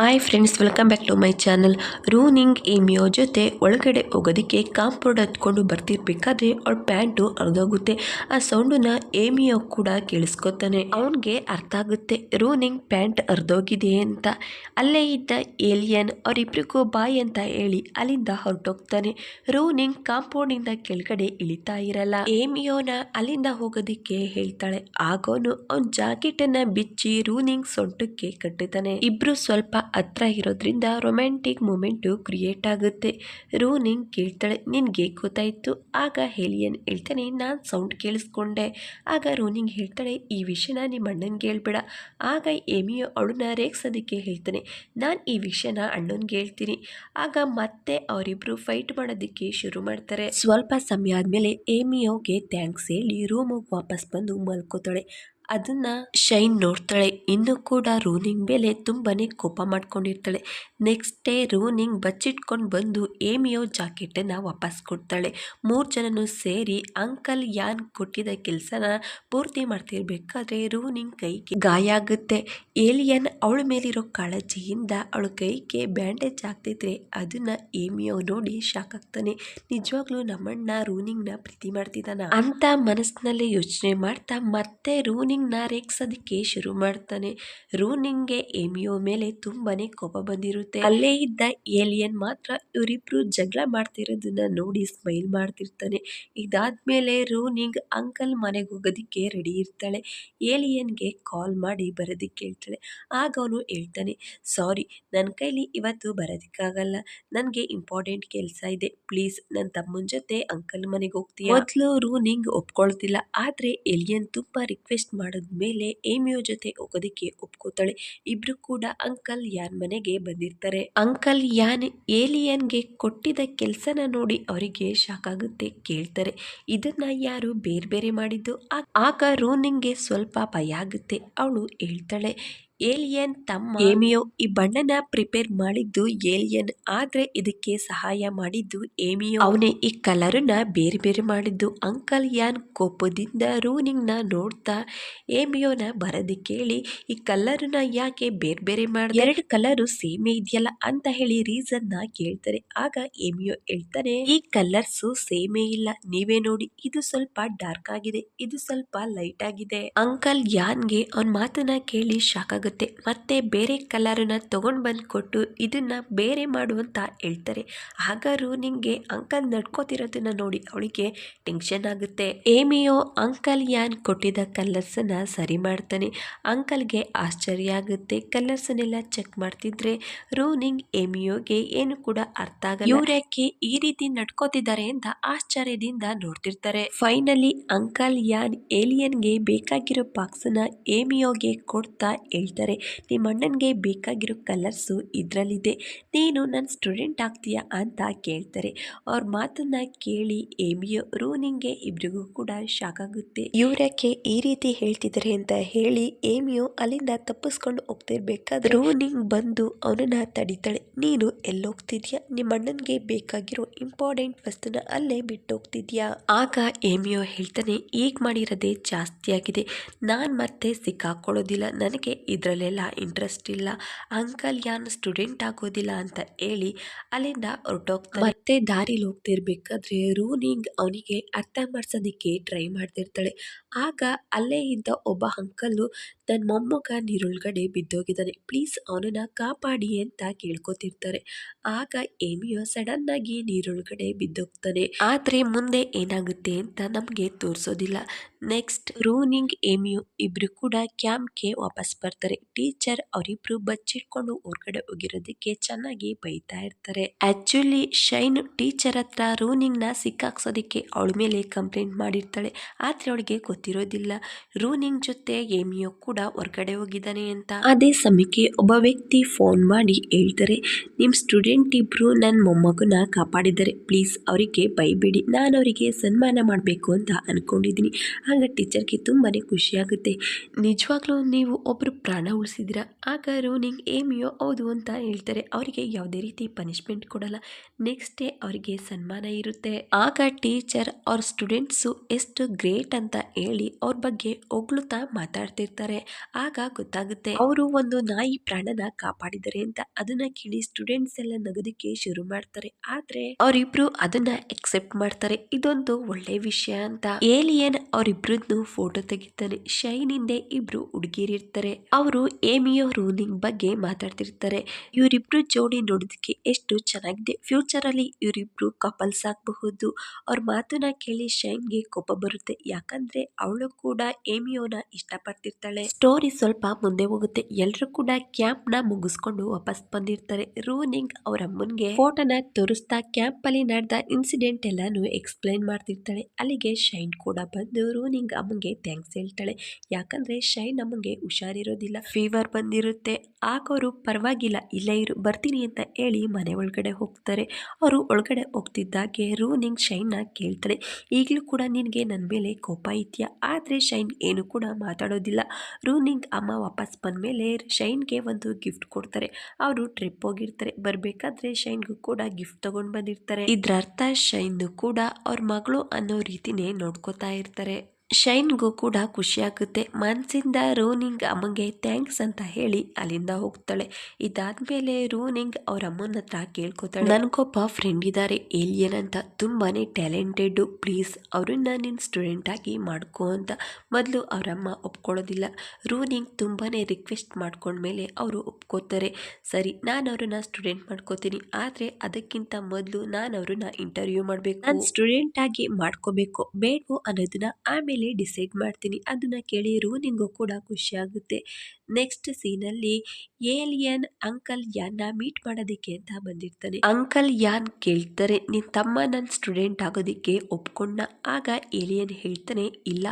Hi friends, welcome back to my channel. ರೂನಿಂಗ್ ಏಮಿಯೋ ಜೊತೆ ಒಳಗಡೆ ಹೋಗೋದಕ್ಕೆ ಕಾಂಪೌಂಡ್ ಹತ್ಕೊಂಡು ಬರ್ತಿರ್ಬೇಕಾದ್ರೆ ಅವಳ ಪ್ಯಾಂಟು ಅರ್ಧೋಗುತ್ತೆ. ಆ ಸೌಂಡನ್ನ ಏಮಿಯೋ ಕೂಡ ಕೇಳಿಸ್ಕೊತಾನೆ. ಅವನಿಗೆ ಅರ್ಥ ಆಗುತ್ತೆ ರೂನಿಂಗ್ ಪ್ಯಾಂಟ್ ಅರ್ಧೋಗಿದೆ ಅಂತ. ಅಲ್ಲೇ ಇದ್ದ ಏಲಿಯನ್ ಅವರಿಬ್ರಿಗೂ ಬಾಯ್ ಅಂತ ಹೇಳಿ ಅಲ್ಲಿಂದ ಹೊರಟೋಗ್ತಾನೆ. ರೂನಿಂಗ್ ಕಾಂಪೌಂಡಿಂದ ಕೆಳಗಡೆ ಇಳಿತಾ ಇರಲ್ಲ. ಏಮಿಯೋನ ಅಲ್ಲಿಂದ ಹೋಗೋದಕ್ಕೆ ಹೇಳ್ತಾಳೆ. ಆಗೋನು ಅವನ ಜಾಕೆಟನ್ನ ಬಿಚ್ಚಿ ರೂನಿಂಗ್ ಸೊಂಟಕ್ಕೆ ಕಟ್ಟುತ್ತಾನೆ. ಇಬ್ರು ಸ್ವಲ್ಪ ಹತ್ರ ಇರೋದ್ರಿಂದ ರೊಮ್ಯಾಂಟಿಕ್ ಮೂಮೆಂಟು ಕ್ರಿಯೇಟ್ ಆಗುತ್ತೆ. ರೂನಿಂಗ್ ಕೇಳ್ತಾಳೆ, ನಿನ್ಗೆ ಗೊತ್ತಾಯ್ತು? ಆಗ ಹೇಲಿಯನ್ ಹೇಳ್ತಾನೆ, ನಾನು ಸೌಂಡ್ ಕೇಳಿಸ್ಕೊಂಡೆ. ಆಗ ರೂನಿಂಗ್ ಹೇಳ್ತಾಳೆ, ಈ ವಿಷಯನ ನಿಮ್ಮ ಅಣ್ಣನ್ಗೆ ಹೇಳ್ಬೇಡ. ಆಗ ಏಮಿಯೋ ಅವಳನ್ನ ರೇಗ್ಸೋದಕ್ಕೆ ಹೇಳ್ತಾನೆ, ನಾನು ಈ ವಿಷಯನ ಅಣ್ಣನ್ಗೆ ಹೇಳ್ತೀನಿ. ಆಗ ಮತ್ತೆ ಅವರಿಬ್ರು ಫೈಟ್ ಮಾಡೋದಕ್ಕೆ ಶುರು ಮಾಡ್ತಾರೆ. ಸ್ವಲ್ಪ ಸಮಯ ಆದ್ಮೇಲೆ ಏಮಿಯೋಗೆ ಥ್ಯಾಂಕ್ಸ್ ಹೇಳಿ ರೂಮಿಗೆ ವಾಪಸ್ ಬಂದು ಮಲ್ಕೋತಾಳೆ. ಅದನ್ನ ಶೈನ್ ನೋಡ್ತಾಳೆ. ಇನ್ನು ಕೂಡ ರೂನಿಂಗ್ ಮೇಲೆ ತುಂಬಾನೇ ಕೋಪ ಮಾಡ್ಕೊಂಡಿರ್ತಾಳೆ. ನೆಕ್ಸ್ಟ್ ಡೇ ರೂನಿಂಗ್ ಬಚ್ಚಿಟ್ಕೊಂಡು ಬಂದು ಏಮಿಯೋ ಜಾಕೆಟನ್ನು ವಾಪಸ್ ಕೊಡ್ತಾಳೆ. 3 ಜನನು ಸೇರಿ ಅಂಕಲ್ ಯಾನ್ ಕೊಟ್ಟಿದ್ದ ಕೆಲಸನ ಪೂರ್ತಿ ಮಾಡ್ತಿರ್ಬೇಕಾದ್ರೆ ರೂನಿಂಗ್ ಕೈಗೆ ಗಾಯ ಆಗುತ್ತೆ. ಏಲಿಯನ್ ಅವಳ ಮೇಲಿರೋ ಕಾಳಜಿಯಿಂದ ಅವಳ ಕೈಗೆ ಬ್ಯಾಂಡೇಜ್ ಆಗ್ತಿದ್ರೆ ಅದನ್ನ ಏಮಿಯೋ ನೋಡಿ ಶಾಕ್ ಆಗ್ತಾನೆ. ನಿಜವಾಗ್ಲೂ ನಮ್ಮಣ್ಣ ರೂನಿಂಗ್ನ ಪ್ರೀತಿ ಮಾಡ್ತಿದ್ದಾನ ಅಂತ ಮನಸ್ಸಿನಲ್ಲೇ ಯೋಚನೆ ಮಾಡ್ತಾ ಮತ್ತೆ ರೂನಿಂಗ್ನ ರೇಗ್ಸೋದಕ್ಕೆ ಶುರು ಮಾಡ್ತಾನೆ. ರೂನಿಂಗ್ಗೆ ಏಮಿಯೋ ಮೇಲೆ ತುಂಬಾನೇ ಕೋಪ ಬಂದಿರುತ್ತೆ. ಅಲ್ಲೇ ಇದ್ದ ಏಲಿಯನ್ ಮಾತ್ರ ಇವರಿಬ್ರು ಜಗಳ ಮಾಡ್ತಿರೋದನ್ನ ನೋಡಿ ಸ್ಮೈಲ್ ಮಾಡ್ತಿರ್ತಾನೆ. ಇದಾದ್ಮೇಲೆ ರೂನಿಂಗ್ ಅಂಕಲ್ ಮನೆಗೆ ಹೋಗೋದಿಕ್ಕೆ ರೆಡಿ ಇರ್ತಾಳೆ. ಏಲಿಯನ್ಗೆ ಕಾಲ್ ಮಾಡಿ ಬರೋದಿಕ್ಕೆ ಹೇಳ್ತಾಳೆ. ಆಗ ಅವನು ಹೇಳ್ತಾನೆ, ಸಾರಿ, ನನ್ನ ಕೈಲಿ ಇವತ್ತು ಬರೋದಿಕ್ಕಾಗಲ್ಲ, ನನಗೆ ಇಂಪಾರ್ಟೆಂಟ್ ಕೆಲಸ ಇದೆ, ಪ್ಲೀಸ್ ನನ್ನ ತಮ್ಮನ ಜೊತೆ ಅಂಕಲ್ ಮನೆಗೆ ಹೋಗ್ತೀಯ? ಮೊದಲು ರೂನಿಂಗ್ ಒಪ್ಕೊಳ್ತಿಲ್ಲ. ಆದ್ರೆ ಏಲಿಯನ್ ತುಂಬಾ ರಿಕ್ವೆಸ್ಟ್ ಮಾಡಿದ್ಮೇಲೆ ಏಮಿಯೋ ಜೊತೆ ಹೋಗೋದಿಕ್ಕೆ ಒಪ್ಕೋತಾಳೆ. ಇಬ್ರು ಕೂಡ ಅಂಕಲ್ ಯಾನ್ ಮನೆಗೆ ಬಂದಿರ್ತಾರೆ. ಅಂಕಲ್ ಯಾನ್ ಏಲಿಯನ್ಗೆ ಕೊಟ್ಟಿದ್ದ ಕೆಲಸನ ನೋಡಿ ಅವರಿಗೆ ಶಾಕ್ ಆಗುತ್ತೆ. ಕೇಳ್ತಾರೆ, ಇದನ್ನ ಯಾರು ಬೇರೆ ಬೇರೆ ಮಾಡಿದ್ದು? ಆಗ ರೂನಿಂಗ್ಗೆ ಸ್ವಲ್ಪ ಭಯ ಆಗುತ್ತೆ. ಅವಳು ಹೇಳ್ತಾಳೆ, ಏಲಿಯನ್ ತಮ್ಮ ಏಮಿಯೋ. ಈ ಬಣ್ಣನ ಪ್ರಿಪೇರ್ ಮಾಡಿದ್ದು ಏಲಿಯನ್, ಆದ್ರೆ ಇದಕ್ಕೆ ಸಹಾಯ ಮಾಡಿದ್ದು ಏಮಿಯೋ. ಅವನೇ ಈ ಕಲರ್ನ ಬೇರೆ ಬೇರೆ ಮಾಡಿದ್ದು. ಅಂಕಲ್ ಯಾನ್ ಕೋಪದಿಂದ ರೂನಿಂಗ್ ನ ನೋಡ್ತಾ ಏಮಿಯೋನ ಬರೋದಿಕ್ಕೆ ಹೇಳಿ, ಈ ಕಲರ್ನ ಯಾಕೆ ಬೇರೆ ಬೇರೆ ಮಾಡಿದೆ? 2 ಕಲರು ಸೇಮೇ ಇದೆಯಲ್ಲ ಅಂತ ಹೇಳಿ ರೀಸನ್ ನ ಕೇಳ್ತಾರೆ. ಆಗ ಏಮಿಯೋ ಹೇಳ್ತಾನೆ, ಈ ಕಲರ್ಸ್ ಸೇಮೇ ಇಲ್ಲ, ನೀವೇ ನೋಡಿ, ಇದು ಸ್ವಲ್ಪ ಡಾರ್ಕ್ ಆಗಿದೆ, ಇದು ಸ್ವಲ್ಪ ಲೈಟ್ ಆಗಿದೆ. ಅಂಕಲ್ ಯಾನ್ಗೆ ಅವನ ಮಾತನ್ನ ಕೇಳಿ ಶಾಕ್ ಆಗುತ್ತೆ. ಮತ್ತೆ ಬೇರೆ ಕಲರ್ನ ತಗೊಂಡ್ ಬಂದ್ ಕೊಟ್ಟು ಇದನ್ನ ಬೇರೆ ಮಾಡು ಅಂತ ಹೇಳ್ತಾರೆ. ಆಗ ರೂನಿಂಗ್ಗೆ ಅಂಕಲ್ ನಡ್ಕೋತಿರೋದನ್ನ ನೋಡಿ ಅವಳಿಗೆ ಟೆನ್ಷನ್ ಆಗುತ್ತೆ. ಏಮಿಯೋ ಅಂಕಲ್ ಯಾನ್ ಕೊಟ್ಟಿದ್ದ ಕಲರ್ಸ್ ನ ಸರಿ ಮಾಡ್ತಾನೆ. ಅಂಕಲ್ಗೆ ಆಶ್ಚರ್ಯ ಆಗುತ್ತೆ. ಕಲರ್ಸ್ ನೆಲ್ಲ ಚೆಕ್ ಮಾಡ್ತಿದ್ರೆ ರೂನಿಂಗ್ ಏಮಿಯೋಗೆ ಏನು ಕೂಡ ಅರ್ಥ ಆಗಲ್ಲ. ಇವ್ರ್ಯಾಕೆ ಈ ರೀತಿ ನಡ್ಕೋತಿದ್ದಾರೆ ಅಂತ ಆಶ್ಚರ್ಯದಿಂದ ನೋಡ್ತಿರ್ತಾರೆ. ಫೈನಲಿ ಅಂಕಲ್ ಯಾನ್ ಏಲಿಯನ್ಗೆ ಬೇಕಾಗಿರೋ ಬಾಕ್ಸ್ ನ ಏಮಿಯೋಗೆ ಕೊಡ್ತಾ ಹೇಳ್ತಾರೆ, ನಿಮ್ಮ ಅಣ್ಣನ್ಗೆ ಬೇಕಾಗಿರೋ ಕಲರ್ಸು ಇದ್ರಲ್ಲಿದೆ, ನೀನು ನನ್ನ ಸ್ಟೂಡೆಂಟ್ ಆಗ್ತೀಯಾ ಅಂತ ಕೇಳ್ತಾರೆ. ಅವ್ರ ಮಾತನ್ನ ಕೇಳಿ ಏಮಿಯೋ ರೂನಿಂಗ್ಗೆ ಇಬ್ರಿಗೂ ಕೂಡ ಶಾಕ್ ಆಗುತ್ತೆ. ಇವ್ರ್ಯಾಕೆ ಈ ರೀತಿ ಹೇಳ್ತಿದ್ದಾರೆ ಅಂತ ಹೇಳಿ ಏಮಿಯೋ ಅಲ್ಲಿಂದ ತಪ್ಪಿಸ್ಕೊಂಡು ಹೋಗ್ತಿರ್ಬೇಕಾದ್ರೆ ರೂನಿಂಗ್ ಬಂದು ಅವನನ್ನ ತಡಿತಾಳೆ. ನೀನು ಎಲ್ಲೋಗ್ತಿದ್ಯಾ? ನಿಮ್ಮ ಅಣ್ಣನ್ಗೆ ಬೇಕಾಗಿರೋ ಇಂಪಾರ್ಟೆಂಟ್ ವಸ್ತುನ ಅಲ್ಲೇ ಬಿಟ್ಟು ಹೋಗ್ತಿದ್ಯಾ? ಆಗ ಏಮಿಯೋ ಹೇಳ್ತಾನೆ, ಈಗ ಮಾಡಿರೋದೇ ಜಾಸ್ತಿ ಆಗಿದೆ, ನಾನ್ ಮತ್ತೆ ಸಿಕ್ಕಾಕೊಳ್ಳೋದಿಲ್ಲ, ನನಗೆ ಇದ್ರಲ್ಲೆಲ್ಲ ಇಂಟ್ರೆಸ್ಟ್ ಇಲ್ಲ, ಅಂಕಲ್ ಯಾನ್ ಸ್ಟೂಡೆಂಟ್ ಆಗೋದಿಲ್ಲ ಅಂತ ಹೇಳಿ ಅಲ್ಲಿಂದ ಹೊರಟೋಗ್ತಾನೆ. ಮತ್ತೆ ದಾರಿಲಿ ಹೋಗ್ತಿರ್ಬೇಕಾದ್ರೆ ರೂನಿಂಗ್ ಅವನಿಗೆ ಅರ್ಥ ಮಾಡ್ಸೋದಿಕ್ಕೆ ಟ್ರೈ ಮಾಡ್ತಿರ್ತಾಳೆ. ಆಗ ಅಲ್ಲೇ ಇದ್ದ ಒಬ್ಬ ಅಂಕಲ್ಲು, ನನ್ನ ಮೊಮ್ಮಗ ನೀರೊಳಗಡೆ ಬಿದ್ದೋಗಿದ್ದಾನೆ, ಪ್ಲೀಸ್ ಅವನನ್ನ ಕಾಪಾಡಿ ಅಂತ ಕೇಳ್ಕೊತಿರ್ತಾರೆ. ಆಗ ಏಮಿಯೋ ಸಡನ್ ಆಗಿ ನೀರೊಳಗಡೆ ಬಿದ್ದೋಗ್ತಾನೆ. ಆದ್ರೆ ಮುಂದೆ ಏನಾಗುತ್ತೆ ಅಂತ ನಮ್ಗೆ ತೋರಿಸೋದಿಲ್ಲ. ನೆಕ್ಸ್ಟ್ ರೂನಿಂಗ್ ಏಮಿಯೋ ಇಬ್ರು ಕೂಡ ಕ್ಯಾಂಪ್ಗೆ ವಾಪಸ್ ಬರ್ತಾರೆ. ಟೀಚರ್ ಅವರಿಬ್ರು ಬಚ್ಚಿಟ್ಕೊಂಡು ಹೊರಗಡೆ ಹೋಗಿರೋದಕ್ಕೆ ಚೆನ್ನಾಗಿ ಬೈತಾ ಇರ್ತಾರೆ. ಆಕ್ಚುಲಿ ಶೈನ್ ಟೀಚರ್ ಹತ್ರ ರೂನಿಂಗ್ ನ ಸಿಕ್ಕಾಕ್ಸೋದಿಕ್ಕೆ ಅವಳ ಮೇಲೆ ಕಂಪ್ಲೇಂಟ್ ಮಾಡಿರ್ತಾಳೆ. ಆದ್ರೆ ಅವಳಿಗೆ ಗೊತ್ತಿರೋದಿಲ್ಲ ರೂನಿಂಗ್ ಜೊತೆ ಏಮಿಯೋ ಕೂಡ ಹೊರಗಡೆ ಹೋಗಿದ್ದಾನೆ ಅಂತ. ಅದೇ ಸಮಯಕ್ಕೆ ಒಬ್ಬ ವ್ಯಕ್ತಿ ಫೋನ್ ಮಾಡಿ ಹೇಳ್ತಾರೆ, ನಿಮ್ ಸ್ಟೂಡೆಂಟ್ ಇಬ್ರು ನನ್ನ ಮೊಮ್ಮಗನ ಕಾಪಾಡಿದ್ದಾರೆ, ಪ್ಲೀಸ್ ಅವರಿಗೆ ಬೈಬೇಡಿ, ನಾನು ಅವರಿಗೆ ಸನ್ಮಾನ ಮಾಡಬೇಕು ಅಂತ ಅನ್ಕೊಂಡಿದ್ದೀನಿ. ಆಗ ಟೀಚರ್ಗೆ ತುಂಬಾನೇ ಖುಷಿ ಆಗುತ್ತೆ. ನಿಜವಾಗ್ಲೂ ನೀವು ಒಬ್ರು ಪ್ರಾಣ ಉಳಿಸಿದಿರಾ? ಆಗ ರೂನಿಂಗ್ ಏಮಿಯೋ ಹೌದು ಅಂತ ಹೇಳ್ತಾರೆ. ಅವರಿಗೆ ಯಾವುದೇ ರೀತಿ ಪನಿಷ್ಮೆಂಟ್ ಕೊಡಲ್ಲ. ನೆಕ್ಸ್ಟ್ ಡೇ ಅವರಿಗೆ ಸನ್ಮಾನ ಇರುತ್ತೆ. ಆಗ ಟೀಚರ್ ಅವ್ರ ಸ್ಟೂಡೆಂಟ್ಸು ಎಷ್ಟು ಗ್ರೇಟ್ ಅಂತ ಹೇಳಿ ಅವ್ರ ಬಗ್ಗೆ ಹೊಗಳುತ್ತಾ ಮಾತಾಡ್ತಿರ್ತಾರೆ. ಆಗ ಗೊತ್ತಾಗುತ್ತೆ ಅವರು ಒಂದು ನಾಯಿ ಪ್ರಾಣನ ಕಾಪಾಡಿದ್ದಾರೆ ಅಂತ. ಅದನ್ನ ಕೇಳಿ ಸ್ಟೂಡೆಂಟ್ಸ್ ಎಲ್ಲ ನಗೋದಕ್ಕೆ ಶುರು ಮಾಡ್ತಾರೆ. ಆದ್ರೆ ಅವರಿಬ್ರು ಅದನ್ನ ಎಕ್ಸೆಪ್ಟ್ ಮಾಡ್ತಾರೆ, ಇದೊಂದು ಒಳ್ಳೆ ವಿಷಯ ಅಂತ. ಏಲಿಯನ್ ಅವರಿಬ್ರದ್ದು ಫೋಟೋ ತೆಗಿತಾನೆ. ಶೈನ್ ಹಿಂದೆ ಇಬ್ರು ಹುಡುಗಿರಿರ್ತಾರೆ. ಅವರು ಏಮಿಯೋ ರೂನಿಂಗ್ ಬಗ್ಗೆ ಮಾತಾಡ್ತಿರ್ತಾರೆ. ಇವರಿಬ್ರು ಜೋಡಿ ನೋಡೋದಕ್ಕೆ ಎಷ್ಟು ಚೆನ್ನಾಗಿದೆ, ಫ್ಯೂಚರ್ ಅಲ್ಲಿ ಇವರಿಬ್ರು ಕಪಲ್ಸ್ ಆಗಬಹುದು. ಅವ್ರ ಮಾತನ್ನ ಕೇಳಿ ಶೈನ್ಗೆ ಕೋಪ ಬರುತ್ತೆ, ಯಾಕಂದ್ರೆ ಅವಳು ಕೂಡ ಏಮಿಯೋನ ಇಷ್ಟಪಡ್ತಿರ್ತಾಳೆ. ಸ್ಟೋರಿ ಸ್ವಲ್ಪ ಮುಂದೆ ಹೋಗುತ್ತೆ. ಎಲ್ರು ಕೂಡ ಕ್ಯಾಂಪ್ ನ ಮುಗಿಸ್ಕೊಂಡು ವಾಪಸ್ ಬಂದಿರ್ತಾರೆ. ರೂನಿಂಗ್ ಅವ್ರ ಅಮ್ಮನ್ಗೆ ಫೋಟೋನ ತೋರಿಸ್ತಾ ಕ್ಯಾಂಪ್ ಅಲ್ಲಿ ನಡೆದ ಇನ್ಸಿಡೆಂಟ್ ಎಲ್ಲಾನು ಎಕ್ಸ್ಪ್ಲೈನ್ ಮಾಡ್ತಿರ್ತಾಳೆ. ಅಲ್ಲಿಗೆ ಶೈನ್ ಕೂಡ ಬಂದು ರೂನಿಂಗ್ ಅಮ್ಮಂಗೆ ಥ್ಯಾಂಕ್ಸ್ ಹೇಳ್ತಾಳೆ, ಯಾಕಂದ್ರೆ ಶೈನ್ ಅಮ್ಮಂಗೆ ಹುಷಾರಿರೋದಿಲ್ಲ, ಫೀವರ್ ಬಂದಿರುತ್ತೆ. ಆಗ ಅವರು ಪರವಾಗಿಲ್ಲ, ಇಲ್ಲ ಇರು ಬರ್ತೀನಿ ಅಂತ ಹೇಳಿ ಮನೆ ಒಳಗಡೆ ಹೋಗ್ತಾರೆ. ಅವರು ಒಳಗಡೆ ಹೋಗ್ತಿದ್ದಾಗೆ ರೂನಿಂಗ್ ಶೈನ್ ನ ಕೇಳ್ತಾಳೆ, ಈಗಲೂ ಕೂಡ ನಿನಗೆ ನನ್ನ ಮೇಲೆ ಕೋಪ ಇದೆಯಾ? ಆದ್ರೆ ಶೈನ್ ಏನು ಕೂಡ ಮಾತಾಡೋದಿಲ್ಲ. ರೂನಿಂಗ್ ಅಮ್ಮ ವಾಪಸ್ ಬಂದ್ಮೇಲೆ ಶೈನ್ಗೆ ಒಂದು ಗಿಫ್ಟ್ ಕೊಡ್ತಾರೆ. ಅವರು ಟ್ರಿಪ್ ಹೋಗಿರ್ತಾರೆ, ಬರ್ಬೇಕಾದ್ರೆ ಶೈನ್ಗೂ ಕೂಡ ಗಿಫ್ಟ್ ತಗೊಂಡ್ ಬಂದಿರ್ತಾರೆ. ಇದ್ರ ಅರ್ಥ ಶೈನ್ ಕೂಡ ಅವ್ರ ಮಗಳು ಅನ್ನೋ ರೀತಿನೇ ನೋಡ್ಕೋತಾ ಇರ್ತಾರೆ. ಶೈನ್ಗೂ ಕೂಡ ಖುಷಿ ಆಗುತ್ತೆ. ಮನ್ಸಿಂದ ರೂನಿಂಗ್ ಅಮ್ಮಂಗೆ ಥ್ಯಾಂಕ್ಸ್ ಅಂತ ಹೇಳಿ ಅಲ್ಲಿಂದ ಹೋಗ್ತಾಳೆ. ಇದಾದ್ಮೇಲೆ ರೂನಿಂಗ್ ಅವ್ರ ಅಮ್ಮನ ಹತ್ರ ಕೇಳ್ಕೊತಾಳೆ, ನನ್ಗೊಬ್ಬ ಫ್ರೆಂಡ್ ಇದ್ದಾರೆ ಏಲಿಯನ್ ಅಂತ, ತುಂಬಾನೇ ಟ್ಯಾಲೆಂಟೆಡ್, ಪ್ಲೀಸ್ ಅವ್ರನ್ನ ನಿನ್ ಸ್ಟೂಡೆಂಟ್ ಆಗಿ ಮಾಡ್ಕೋ ಅಂತ. ಮೊದಲು ಅವರಮ್ಮ ಒಪ್ಕೊಳ್ಳೋದಿಲ್ಲ. ರೂನಿಂಗ್ ತುಂಬಾನೇ ರಿಕ್ವೆಸ್ಟ್ ಮಾಡ್ಕೊಂಡ್ಮೇಲೆ ಅವರು ಒಪ್ಕೋತಾರೆ. ಸರಿ, ನಾನು ಅವ್ರನ್ನ ಸ್ಟೂಡೆಂಟ್ ಮಾಡ್ಕೋತೀನಿ, ಆದ್ರೆ ಅದಕ್ಕಿಂತ ಮೊದಲು ನಾನು ಅವ್ರನ್ನ ಇಂಟರ್ವ್ಯೂ ಮಾಡಬೇಕು, ನಾನು ಸ್ಟೂಡೆಂಟ್ ಆಗಿ ಮಾಡ್ಕೋಬೇಕು ಬೇಡವೋ ಅನ್ನೋದನ್ನ ಆಮೇಲೆ ಡಿಸೈಡ್ ಮಾಡ್ತೀನಿ. ಅದನ್ನ ಕೇಳಿ ರೂನಿಂಗೂ ಕೂಡ ಖುಷಿ ಆಗುತ್ತೆ. ನೆಕ್ಸ್ಟ್ ಸೀನಲ್ಲಿ ಏಲಿಯನ್ ಅಂಕಲ್ ಯಾನ್ ನ ಮೀಟ್ ಮಾಡೋದಿಕ್ಕೆ ಅಂತ ಬಂದಿರ್ತಾನೆ. ಅಂಕಲ್ ಯಾನ್ ಕೇಳ್ತಾರೆ, ನಿನ್ ತಮ್ಮ ನನ್ನ ಸ್ಟೂಡೆಂಟ್ ಆಗೋದಿಕ್ಕೆ ಒಪ್ಕೊಂಡ? ಆಗ ಏಲಿಯನ್ ಹೇಳ್ತಾನೆ, ಇಲ್ಲ,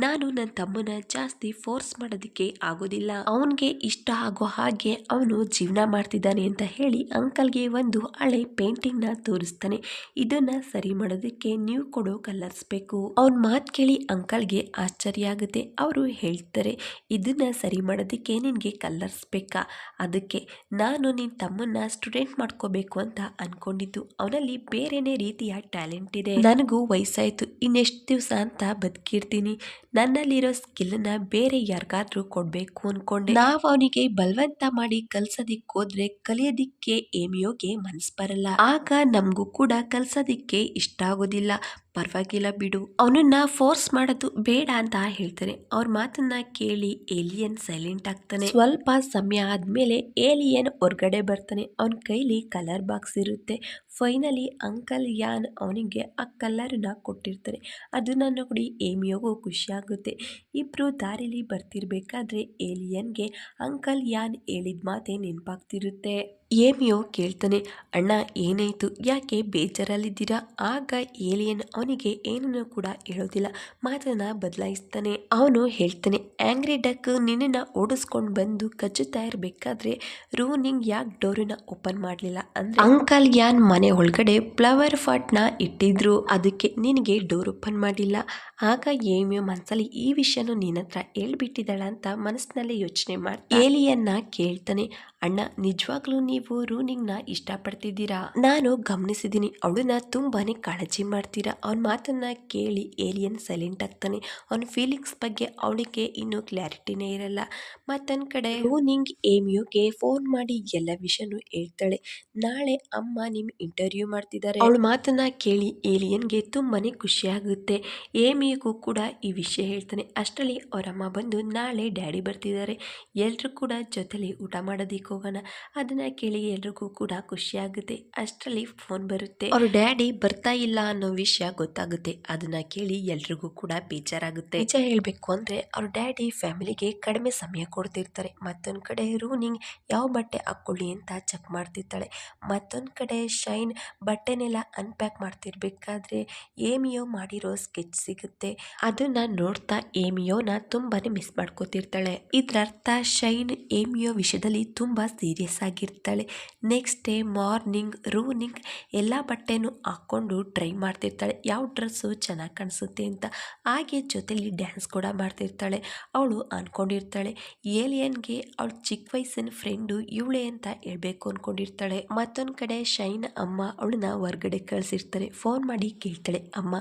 ನಾನು ನನ್ನ ತಮ್ಮನ ಜಾಸ್ತಿ ಫೋರ್ಸ್ ಮಾಡೋದಿಕ್ಕೆ ಆಗೋದಿಲ್ಲ, ಅವನ್ಗೆ ಇಷ್ಟ ಆಗೋ ಹಾಗೆ ಅವನು ಜೀವನ ಮಾಡ್ತಿದ್ದಾನೆ ಅಂತ ಹೇಳಿ ಅಂಕಲ್ಗೆ ಒಂದು ಹಳೆ ಪೇಂಟಿಂಗ್ ನ ತೋರಿಸ್ತಾನೆ. ಇದನ್ನ ಸರಿ ಮಾಡೋದಕ್ಕೆ ನೀವು ಕೊಡೋ ಕಲರ್ಸ್ ಬೇಕು. ಅವನ್ ಮಾತ್ ಕೇಳಿ ಅಂಕಲ್ಗೆ ಆಶ್ಚರ್ಯ ಆಗುತ್ತೆ. ಅವರು ಹೇಳ್ತಾರೆ, ಇದನ್ನ ಸರಿ ಮಾಡೋದಕ್ಕೆ ನಿನ್ಗೆ ಕಲರ್ಸ್ ಬೇಕಾ? ಅದಕ್ಕೆ ನಾನು ನಿನ್ ತಮ್ಮನ್ನ ಸ್ಟೂಡೆಂಟ್ ಮಾಡ್ಕೋಬೇಕು ಅಂತ ಅನ್ಕೊಂಡಿದ್ದು, ಅವನಲ್ಲಿ ಬೇರೆನೇ ರೀತಿಯ ಟ್ಯಾಲೆಂಟ್ ಇದೆ, ನನಗೂ ವಯಸ್ಸಾಯ್ತು, ಇನ್ನೆಷ್ಟು ದಿವಸ ಅಂತ ಬದುಕಿರ್ತೀನಿ, ನನ್ನಲ್ಲಿರೋ ಸ್ಕಿಲ್ನ ಬೇರೆ ಯಾರಿಗಾದ್ರೂ ಕೊಡ್ಬೇಕು ಅನ್ಕೊಂಡೆ. ನಾವ್ ಅವನಿಗೆ ಬಲವಂತ ಮಾಡಿ ಕಲ್ಸೋದಿಕ್ ಹೋದ್ರೆ ಕಲಿಯೋದಿಕ್ಕೆ ಏಮಿಯೋಗೆ ಮನ್ಸ್ ಬರಲ್ಲ, ಆಗ ನಮಗೂ ಕೂಡ ಕಲ್ಸೋದಿಕ್ಕೆ ಇಷ್ಟ ಆಗೋದಿಲ್ಲ, ಪರವಾಗಿಲ್ಲ ಬಿಡು, ಅವನನ್ನ ಫೋರ್ಸ್ ಮಾಡೋದು ಬೇಡ ಅಂತ ಹೇಳ್ತಾರೆ. ಅವ್ರ ಮಾತನ್ನ ಕೇಳಿ ಏಲಿಯನ್ ಸೈಲೆಂಟ್ ಆಗ್ತಾನೆ. ಸ್ವಲ್ಪ ಸಮಯ ಆದ್ಮೇಲೆ ಏಲಿಯನ್ ಹೊರಗಡೆ ಬರ್ತಾನೆ. ಅವನ ಕೈಲಿ ಕಲರ್ ಬಾಕ್ಸ್ ಇರುತ್ತೆ. ಫೈನಲಿ ಅಂಕಲ್ ಯಾನ್ ಅವನಿಗೆ ಆ ಕಲರ್ನ ಕೊಟ್ಟಿರ್ತಾರೆ. ಅದನ್ನ ನೋಡಿ ಏಮಿಯೋಗೂ ಖುಷಿ ಆಗುತ್ತೆ. ಇಬ್ರು ದಾರಿಲಿ ಬರ್ತಿರ್ಬೇಕಾದ್ರೆ ಏಲಿಯನ್ಗೆ ಅಂಕಲ್ ಯಾನ್ ಹೇಳಿದ ಮಾತೆ ನೆನಪಾಗ್ತಿರುತ್ತೆ. ಏಮಿಯೋ ಕೇಳ್ತಾನೆ, ಅಣ್ಣ ಏನಾಯ್ತು, ಯಾಕೆ ಬೇಜಾರಲ್ಲಿದ್ದೀರಾ? ಆಗ ಏಲಿಯನ್ ಅವನಿಗೆ ಏನನ್ನು ಕೂಡ ಹೇಳೋದಿಲ್ಲ, ಮಾತನ್ನ ಬದಲಾಯಿಸ್ತಾನೆ. ಅವನು ಹೇಳ್ತಾನೆ, ಆಂಗ್ರಿ ಡಕ್ ನಿನ್ನನ್ನ ಓಡಿಸ್ಕೊಂಡು ಬಂದು ಕಚ್ಚುತ್ತಾ ಇರ್ಬೇಕಾದ್ರೆ ರೂನಿಂಗ್ ಯಾಕೆ ಡೋರನ್ನ ಓಪನ್ ಮಾಡ್ಲಿಲ್ಲ ಅಂದ್ರೆ ಅಂಕಲ್ ಯಾನ್ ಮನೆ ಒಳಗಡೆ ಫ್ಲವರ್ ಪಾಟ್ ನ ಇಟ್ಟಿದ್ರು, ಅದಕ್ಕೆ ನಿನಗೆ ಡೋರ್ ಓಪನ್ ಮಾಡಿಲ್ಲ. ಆಗ ಏಮಿಯೋ ಮನ್ಸಲ್ಲಿ ಈ ವಿಷಯನು ನಿನ್ನ ಹತ್ರ ಹೇಳ್ಬಿಟ್ಟಿದ್ದಾಳ ಅಂತ ಮನಸ್ಸಿನಲ್ಲಿ ಯೋಚನೆ ಮಾಡ್ತಾ ಏಲಿಯನ್ನ ಕೇಳ್ತಾನೆ, ಅಣ್ಣ ನಿಜವಾಗ್ಲೂ ನೀವು ರೂನಿಂಗ್ ನ ಇಷ್ಟಪಡ್ತಿದ್ದೀರಾ? ನಾನು ಗಮನಿಸಿದ್ದೀನಿ, ಅವಳನ್ನ ತುಂಬಾನೇ ಕಾಳಜಿ ಮಾಡ್ತೀರಾ. ಅವನ ಮಾತನ್ನ ಕೇಳಿ ಏಲಿಯನ್ ಸೈಲೆಂಟ್ ಆಗ್ತಾನೆ. ಅವನ ಫೀಲಿಂಗ್ಸ್ ಬಗ್ಗೆ ಅವಳಿಗೆ ಇನ್ನೂ ಕ್ಲಾರಿಟಿನೇ ಇರಲ್ಲ. ಮತ್ತೊಂದ್ ಕಡೆ ರೂನಿಂಗ್ ಏಮಿಯೋಗೆ ಫೋನ್ ಮಾಡಿ ಎಲ್ಲ ವಿಷಯನೂ ಹೇಳ್ತಾಳೆ. ನಾಳೆ ಅಮ್ಮ ನಿಮ್ ಇಂಟರ್ವ್ಯೂ ಮಾಡ್ತಿದ್ದಾರೆ. ಅವಳ ಮಾತನ್ನ ಕೇಳಿ ಏಲಿಯನ್ಗೆ ತುಂಬಾನೇ ಖುಷಿ ಆಗುತ್ತೆ. ಏಮಿಯೋಗೂ ಕೂಡ ಈ ವಿಷಯ ಹೇಳ್ತಾನೆ. ಅಷ್ಟರಲ್ಲಿ ಅವರಮ್ಮ ಬಂದು, ನಾಳೆ ಡ್ಯಾಡಿ ಬರ್ತಿದ್ದಾರೆ, ಎಲ್ರು ಕೂಡ ಜೊತೆಲಿ ಊಟ ಮಾಡೋದಿಕ್ಕೆ ಹೋಗೋಣ. ಅದನ್ನ ಕೇಳಿ ಎಲ್ರಿಗೂ ಕೂಡ ಖುಷಿ ಆಗುತ್ತೆ. ಅಷ್ಟರಲ್ಲಿ ಫೋನ್ ಬರುತ್ತೆ. ಅವ್ರ ಡ್ಯಾಡಿ ಬರ್ತಾ ಇಲ್ಲ ಅನ್ನೋ ವಿಷಯ ಗೊತ್ತಾಗುತ್ತೆ. ಅದನ್ನ ಕೇಳಿ ಎಲ್ರಿಗೂ ಕೂಡ ಬೇಜಾರಾಗುತ್ತೆ. ನಿಜ ಹೇಳ್ಬೇಕು ಅಂದ್ರೆ ಅವ್ರ ಡ್ಯಾಡಿ ಫ್ಯಾಮಿಲಿಗೆ ಕಡಿಮೆ ಸಮಯ ಕೊಡ್ತಿರ್ತಾರೆ. ಮತ್ತೊಂದ್ ಕಡೆ ರೂನಿಂಗ್ ಯಾವ ಬಟ್ಟೆ ಹಾಕೊಳ್ಳಿ ಅಂತ ಚೆಕ್ ಮಾಡ್ತಿರ್ತಾಳೆ. ಮತ್ತೊಂದ್ ಕಡೆ ಶೈನ್ ಬಟ್ಟೆನೆಲ್ಲ ಅನ್ಪ್ಯಾಕ್ ಮಾಡ್ತಿರ್ಬೇಕಾದ್ರೆ ಏಮಿಯೋ ಮಾಡಿರೋ ಸ್ಕೆಚ್ ಸಿಗುತ್ತೆ. ಅದನ್ನ ನೋಡ್ತಾ ಏಮಿಯೋನ ತುಂಬಾನೇ ಮಿಸ್ ಮಾಡ್ಕೋತಿರ್ತಾಳೆ. ಇದ್ರ ಅರ್ಥ ಶೈನ್ ಏಮಿಯೋ ವಿಷಯದಲ್ಲಿ ತುಂಬಾ ತುಂಬ ಸೀರಿಯಸ್ ಆಗಿರ್ತಾಳೆ. ನೆಕ್ಸ್ಟ್ ಡೇ ಮಾರ್ನಿಂಗ್ ರೂನಿಂಗ್ ಎಲ್ಲ ಬಟ್ಟೆನೂ ಹಾಕ್ಕೊಂಡು ಟ್ರೈ ಮಾಡ್ತಿರ್ತಾಳೆ, ಯಾವ ಡ್ರೆಸ್ಸು ಚೆನ್ನಾಗಿ ಕಾಣಿಸುತ್ತೆ ಅಂತ. ಹಾಗೆ ಜೊತೆಲಿ ಡ್ಯಾನ್ಸ್ ಕೂಡ ಮಾಡ್ತಿರ್ತಾಳೆ. ಅವಳು ಅಂದ್ಕೊಂಡಿರ್ತಾಳೆ ಏಲಿಯನ್ಗೆ ಅವಳ ಚಿಕ್ಕ ವಯಸ್ಸಿನ ಫ್ರೆಂಡು ಇವಳೆ ಅಂತ ಹೇಳ್ಬೇಕು ಅಂದ್ಕೊಂಡಿರ್ತಾಳೆ. ಮತ್ತೊಂದು ಕಡೆ ಶೈನ್ ಅಮ್ಮ ಅವಳನ್ನ ಹೊರ್ಗಡೆ ಕಳಿಸಿರ್ತಾರೆ. ಫೋನ್ ಮಾಡಿ ಕೇಳ್ತಾಳೆ, ಅಮ್ಮ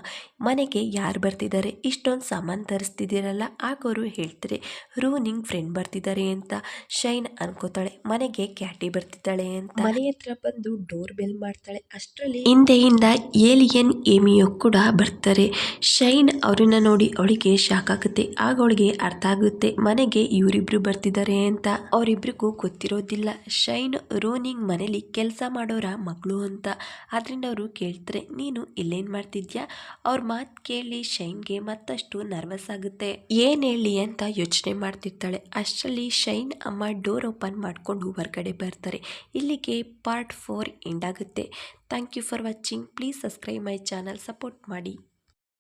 ಮನೆಗೆ ಯಾರು ಬರ್ತಿದ್ದಾರೆ, ಇಷ್ಟೊಂದು ಸಾಮಾನು ತರಿಸ್ತಿದ್ದೀರಲ್ಲ. ಆಗೋರು ಹೇಳ್ತಾರೆ ರೂನಿಂಗ್ ಫ್ರೆಂಡ್ ಬರ್ತಿದ್ದಾರೆ ಅಂತ. ಶೈನ್ ಅನ್ಕೋತಾಳೆ ಮನೆಗೆ ಕ್ಯಾಟಿ ಬರ್ತಿದ್ದಾಳೆ ಅಂತ. ಮನೆ ಹತ್ರ ಬಂದು ಡೋರ್ ಬೆಲ್ ಮಾಡ್ತಾಳೆ. ಅಷ್ಟರಲ್ಲಿ ಹಿಂದೆಯಿಂದ ಏಲಿಯನ್ ಏಮಿಯೋ ಕೂಡ ಬರ್ತಾರೆ. ಶೈನ್ ಅವ್ರನ್ನ ನೋಡಿ ಅವಳಿಗೆ ಶಾಕ್ ಆಗುತ್ತೆ. ಆಗ ಅವಳಿಗೆ ಅರ್ಥ ಆಗುತ್ತೆ ಮನೆಗೆ ಇವರಿಬ್ರು ಬರ್ತಿದ್ದಾರೆ ಅಂತ. ಅವರಿಬ್ರಿಗೂ ಗೊತ್ತಿರೋದಿಲ್ಲ ಶೈನ್ ರೂನಿಂಗ್ ಮನೇಲಿ ಕೆಲಸ ಮಾಡೋರ ಮಗಳು ಅಂತ. ಆದ್ರಿಂದ ಅವರು ಕೇಳ್ತಾರೆ ನೀನು ಇಲ್ಲೇನ್ ಮಾಡ್ತಿದ್ಯಾ. ಅವ್ರ ಮಾತು ಕೇಳಿ ಶೈನ್ಗೆ ಮತ್ತಷ್ಟು ನರ್ವಸ್ ಆಗುತ್ತೆ. ಏನ್ ಹೇಳಿ ಅಂತ ಯೋಚನೆ ಮಾಡ್ತಿರ್ತಾಳೆ. ಅಷ್ಟರಲ್ಲಿ ಶೈನ್ ಅಮ್ಮ ಡೋರ್ ಓಪನ್ ಮಾಡಿಕೊಂಡು ಹೊರಗಡೆ ಬರ್ತಾರೆ. ಇಲ್ಲಿಗೆ ಪಾರ್ಟ್ 4 ಎಂಡ್ ಆಗುತ್ತೆ. Thank you for watching. Please subscribe my channel, support ಮಾಡಿ.